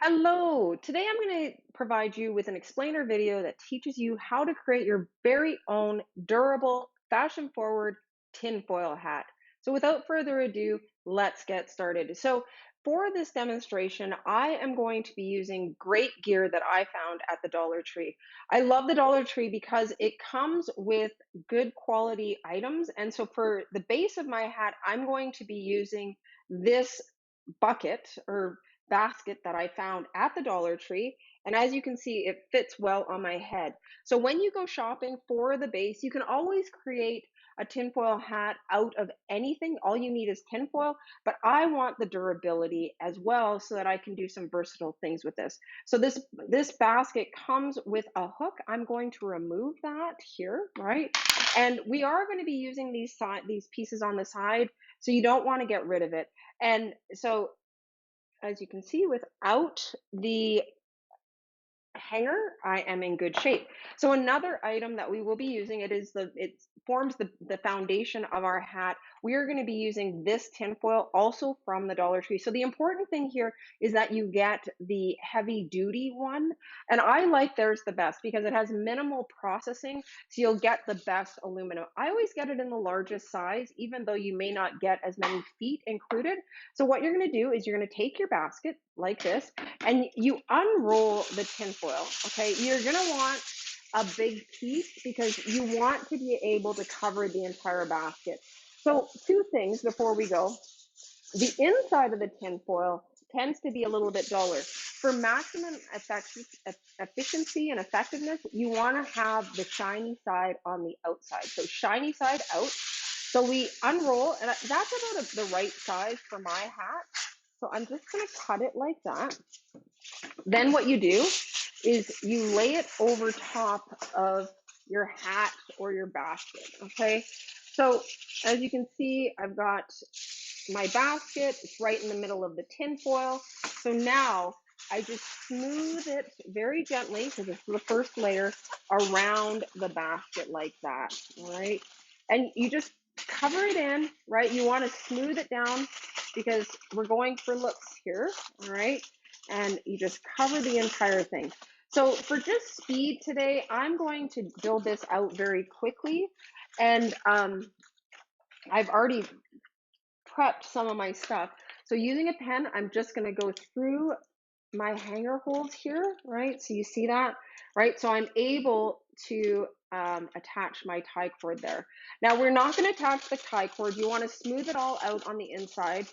Hello! Today I'm going to provide you with an explainer video that teaches you how to create your very own durable, fashion forward tinfoil hat. So without further ado, let's get started. So for this demonstration, I am going to be using great gear that I found at the Dollar Tree. I love the Dollar Tree because it comes with good quality items. And so for the base of my hat, I'm going to be using this bucket or basket that I found at the Dollar Tree. And as you can see, it fits well on my head. So when you go shopping for the base, you can always create a tinfoil hat out of anything. All you need is tinfoil, but I want the durability as well so that I can do some versatile things with this. So this basket comes with a hook. I'm going to remove that here, right? And we are going to be using these pieces on the side, so you don't want to get rid of it. And so as you can see, without the hanger, I am in good shape. So another item that we will be using, it forms the foundation of our hat. We are going to be using this tinfoil also from the Dollar Tree. So the important thing here is that you get the heavy duty one. And I like theirs the best because it has minimal processing. So you'll get the best aluminum. I always get it in the largest size, even though you may not get as many feet included. So what you're going to do is you're going to take your basket like this and you unroll the tinfoil. Okay, you're going to want a big piece because you want to be able to cover the entire basket. So two things before we go. The inside of the tinfoil tends to be a little bit duller. For maximum efficiency and effectiveness, you want to have the shiny side on the outside. So shiny side out. So we unroll, and that's about the right size for my hat. So I'm just going to cut it like that. Then what you do is you lay it over top of your hat or your basket, okay? So as you can see, I've got my basket. It's right in the middle of the tinfoil. So now I just smooth it very gently, because it's the first layer, around the basket like that, all right? And you just cover it in, right? You want to smooth it down because we're going for looks here, all right? And you just cover the entire thing. So for just speed today, I'm going to build this out very quickly. And I've already prepped some of my stuff. So using a pen, I'm just going to go through my hanger holes here, right? So you see that, right? So I'm able to attach my tie cord there. Now we're not going to attach the tie cord. You want to smooth it all out on the inside.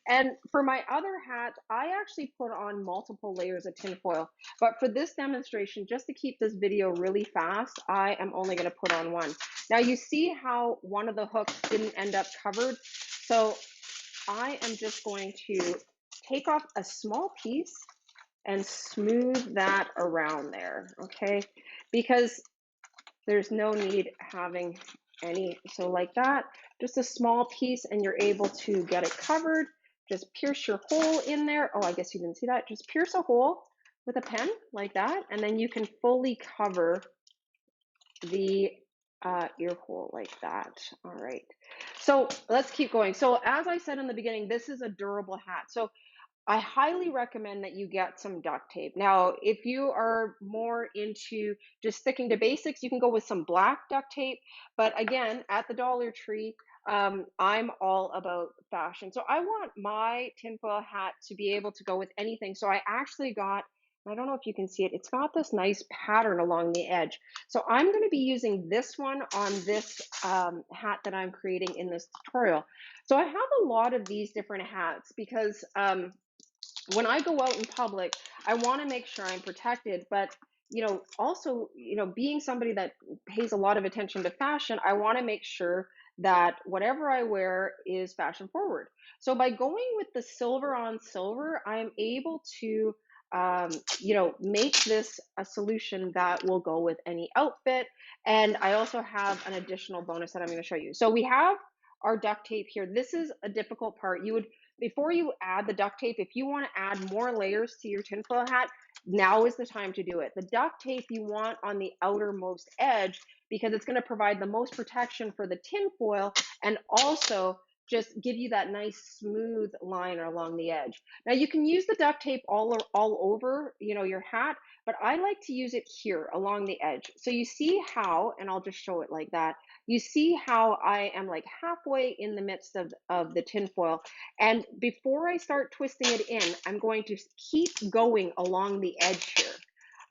And for my other hat, I actually put on multiple layers of tinfoil. But for this demonstration, just to keep this video really fast, I am only going to put on one. Now you see how one of the hooks didn't end up covered. So I am just going to take off a small piece and smooth that around there, okay? Because there's no need having any, so like that, just a small piece and you're able to get it covered. Just pierce your hole in there. Oh, I guess you didn't see that. Just pierce a hole with a pen like that, and then you can fully cover the ear hole like that. All right, so let's keep going. So as I said in the beginning, this is a durable hat. So I highly recommend that you get some duct tape. Now, if you are more into just sticking to basics, you can go with some black duct tape. But again, at the Dollar Tree, I'm all about fashion. So I want my tinfoil hat to be able to go with anything. So I actually got, I don't know if you can see it, it's got this nice pattern along the edge. So I'm going to be using this one on this hat that I'm creating in this tutorial. So I have a lot of these different hats because when I go out in public, I want to make sure I'm protected, but also, being somebody that pays a lot of attention to fashion, I want to make sure that whatever I wear is fashion forward. So by going with the silver on silver, I'm able to, make this a solution that will go with any outfit. And I also have an additional bonus that I'm going to show you. So we have our duct tape here. This is a difficult part. Before you add the duct tape, if you want to add more layers to your tinfoil hat, now is the time to do it. The duct tape you want on the outermost edge because it's going to provide the most protection for the tinfoil and also just give you that nice smooth line along the edge. Now you can use the duct tape all over, your hat, but I like to use it here along the edge. So you see how, and I'll just show it like that. You see how I am like halfway in the midst of the tinfoil. And before I start twisting it in, I'm going to keep going along the edge here.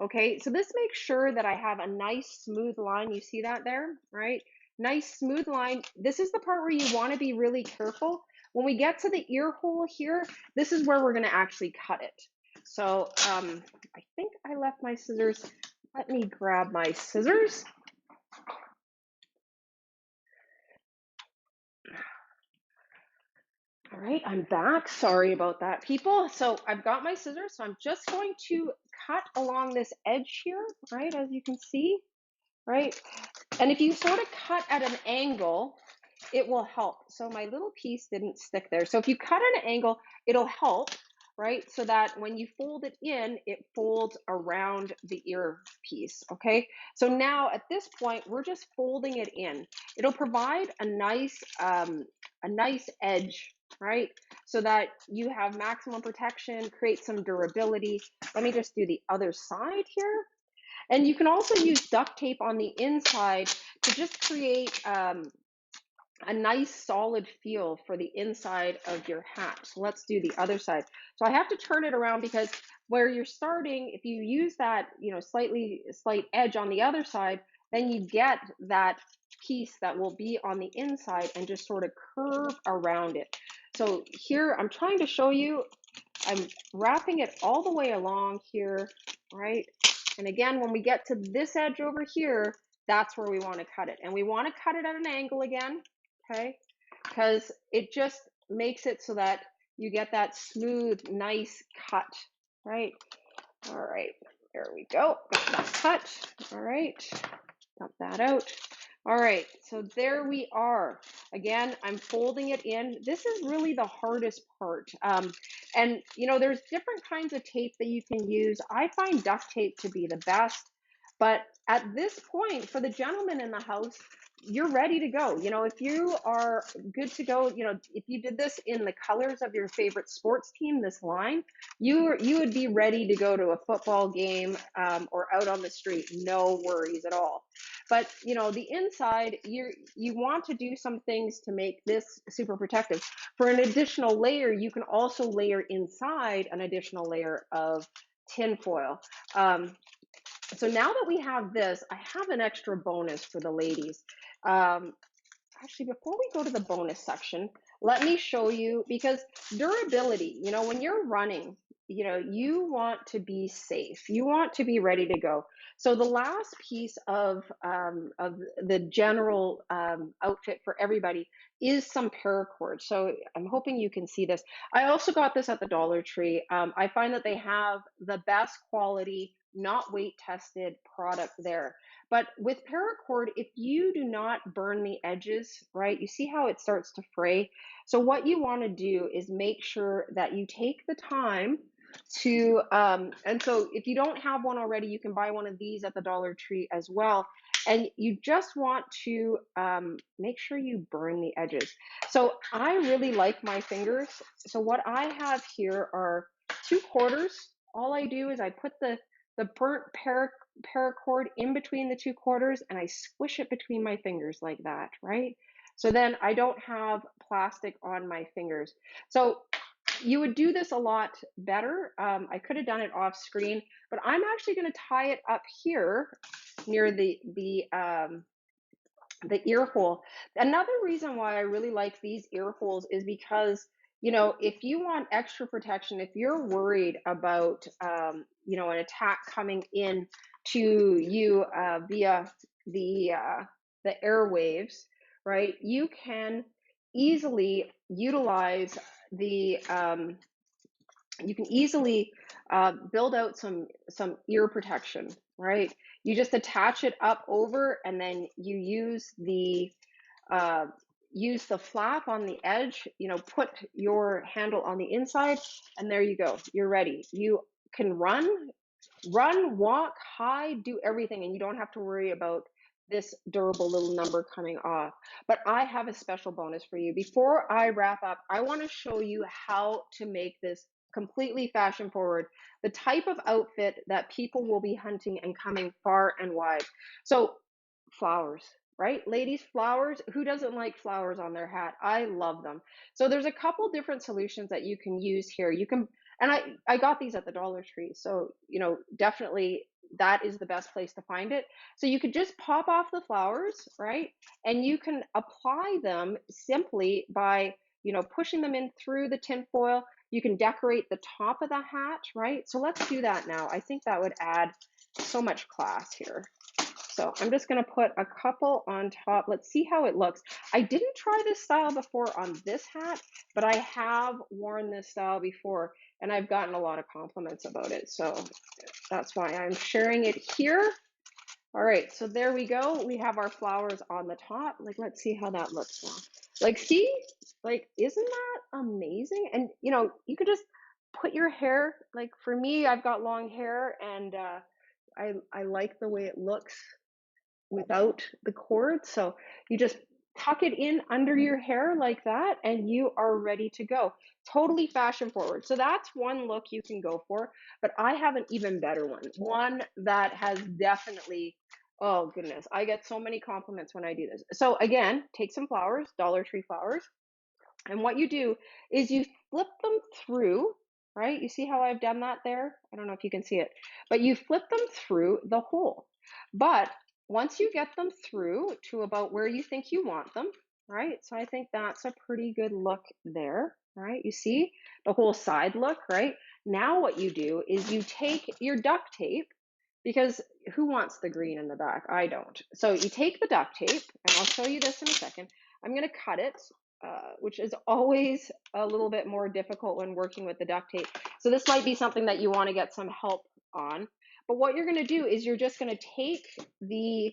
Okay, so this makes sure that I have a nice smooth line. You see that there, right? Nice smooth line. This is the part where you want to be really careful. When we get to the ear hole here, this is where we're going to actually cut it. So I think I left my scissors. Let me grab my scissors. All right, I'm back. Sorry about that, people. So I've got my scissors, so I'm just going to cut along this edge here, right, as you can see, right? And if you sort of cut at an angle, it will help. So my little piece didn't stick there. So if you cut at an angle, it'll help, right? So that when you fold it in, it folds around the ear piece, okay? So now at this point, we're just folding it in. It'll provide a nice edge, right? So that you have maximum protection, create some durability. Let me just do the other side here. And you can also use duct tape on the inside to just create a nice solid feel for the inside of your hat. So let's do the other side. So I have to turn it around because where you're starting, if you use that, slight edge on the other side, then you get that piece that will be on the inside and just sort of curve around it. So here I'm trying to show you, I'm wrapping it all the way along here, right? And again, when we get to this edge over here, that's where we want to cut it. And we want to cut it at an angle again, okay? Because it just makes it so that you get that smooth, nice cut, right? All right, there we go. Got that cut. All right, got that out. All right, so there we are. Again, I'm folding it in. This is really the hardest part. And there's different kinds of tape that you can use. I find duct tape to be the best. But at this point, for the gentleman in the house, you're ready to go. If you are good to go, if you did this in the colors of your favorite sports team, this line, you would be ready to go to a football game or out on the street, no worries at all. But the inside, you want to do some things to make this super protective. For an additional layer, you can also layer inside an additional layer of tinfoil. So now that we have this, I have an extra bonus for the ladies. Actually, before we go to the bonus section, let me show you, because durability, when you're running, you want to be safe. You want to be ready to go. So the last piece of the general outfit for everybody is some paracord. So I'm hoping you can see this. I also got this at the Dollar Tree. I find that they have the best quality, not weight tested product there. But with paracord, if you do not burn the edges, right, you see how it starts to fray. So what you want to do is make sure that you take the time to, and so if you don't have one already, you can buy one of these at the Dollar Tree as well. And you just want to make sure you burn the edges. So I really like my fingers. So what I have here are 2/4. All I do is I put the burnt paracord in between the 2/4 and I squish it between my fingers like that, right? So then I don't have plastic on my fingers. So you would do this a lot better. I could have done it off screen, but I'm actually going to tie it up here near the ear hole. Another reason why I really like these ear holes is because, if you want extra protection, if you're worried about, an attack coming in to you via the airwaves, right? You can easily utilize you can easily build out some ear protection, right? You just attach it up over, and then you uh, use the flap on the edge. Put your handle on the inside, and there you go. You're ready. You can run, walk, hide, do everything, and you don't have to worry about this durable little number coming off. But I have a special bonus for you. Before I wrap up, I want to show you how to make this completely fashion forward, the type of outfit that people will be hunting and coming far and wide. So flowers, right? Ladies, flowers. Who doesn't like flowers on their hat? I love them. So there's a couple different solutions that you can use here. You can, and I got these at the Dollar Tree. So, definitely that is the best place to find it. So you could just pop off the flowers, right? And you can apply them simply by, pushing them in through the tin foil. You can decorate the top of the hat, right? So let's do that now. I think that would add so much class here. So I'm just going to put a couple on top. Let's see how it looks. I didn't try this style before on this hat, but I have worn this style before and I've gotten a lot of compliments about it. So that's why I'm sharing it here. All right, so there we go. We have our flowers on the top. Like, let's see how that looks now. Like, see? Like, isn't that amazing? And, you could just put your hair, like for me, I've got long hair and I like the way it looks without the cord. So you just tuck it in under your hair like that and you are ready to go. Totally fashion forward. So that's one look you can go for, but I have an even better one that has definitely, oh goodness, I get so many compliments when I do this. So again, take some flowers, Dollar Tree flowers, and what you do is you flip them through, right? You see how I've done that there? I don't know if you can see it, but you flip them through the hole. But once you get them through to about where you think you want them, right? So I think that's a pretty good look there, right? You see the whole side look, right? Now what you do is you take your duct tape, because who wants the green in the back? I don't. So you take the duct tape, and I'll show you this in a second. I'm going to cut it, which is always a little bit more difficult when working with the duct tape. So this might be something that you want to get some help on. But what you're going to do is you're just going to take the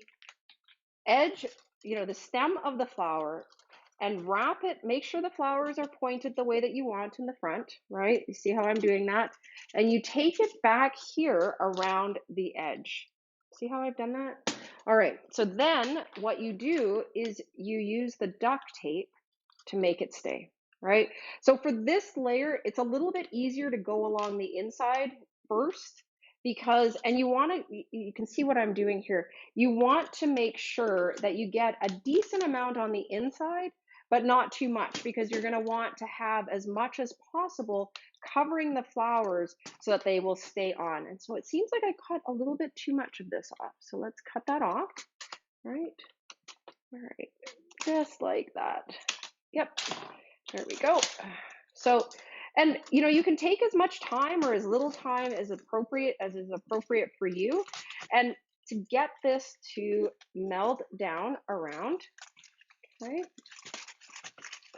edge, the stem of the flower and wrap it. Make sure the flowers are pointed the way that you want in the front, right? You see how I'm doing that? And you take it back here around the edge. See how I've done that? All right, so then what you do is you use the duct tape to make it stay, right? So for this layer, it's a little bit easier to go along the inside first because, and you can see what I'm doing here. You want to make sure that you get a decent amount on the inside, but not too much because you're going to want to have as much as possible covering the flowers so that they will stay on. And so it seems like I cut a little bit too much of this off. So let's cut that off, right? All right, just like that. Yep, there we go. So, and you can take as much time or as little time as is appropriate for you. And to get this to meld down around, right?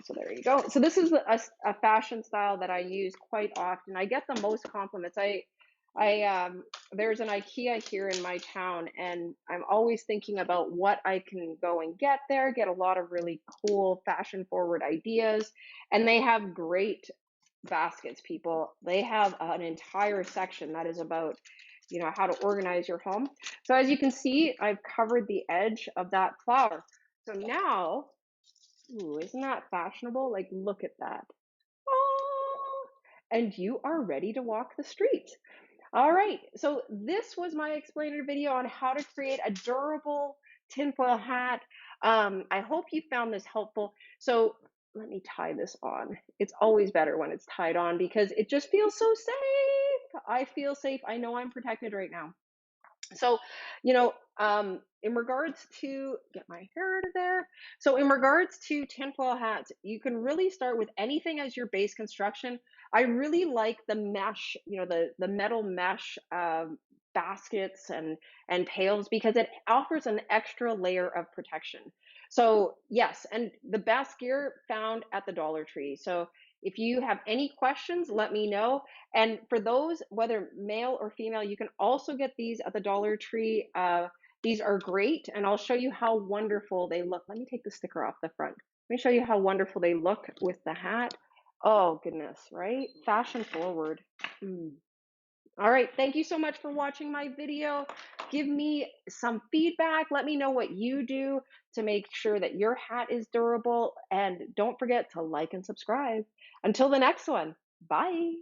So there you go. So this is a fashion style that I use quite often. I get the most compliments. There's an IKEA here in my town, and I'm always thinking about what I can go and get there, get a lot of really cool fashion forward ideas, and they have great baskets, people. They have an entire section that is about, how to organize your home. So as you can see, I've covered the edge of that flower. So now, ooh, isn't that fashionable? Like, look at that. Oh, and you are ready to walk the streets. All right, so this was my explainer video on how to create a durable tinfoil hat. I hope you found this helpful. So let me tie this on. It's always better when it's tied on because it just feels so safe. I feel safe. I know I'm protected right now. So, in regards to, get my hair out of there. So in regards to tinfoil hats, you can really start with anything as your base construction. I really like the mesh, the metal mesh baskets and pails because it offers an extra layer of protection. So yes, and the best gear found at the Dollar Tree. So if you have any questions, let me know. And for those, whether male or female, you can also get these at the Dollar Tree. These are great, and I'll show you how wonderful they look. Let me take the sticker off the front. Let me show you how wonderful they look with the hat. Oh, goodness, right? Fashion forward. All right, thank you so much for watching my video. give me some feedback. Let me know what you do to make sure that your hat is durable. And don't forget to like and subscribe. Until the next one, bye.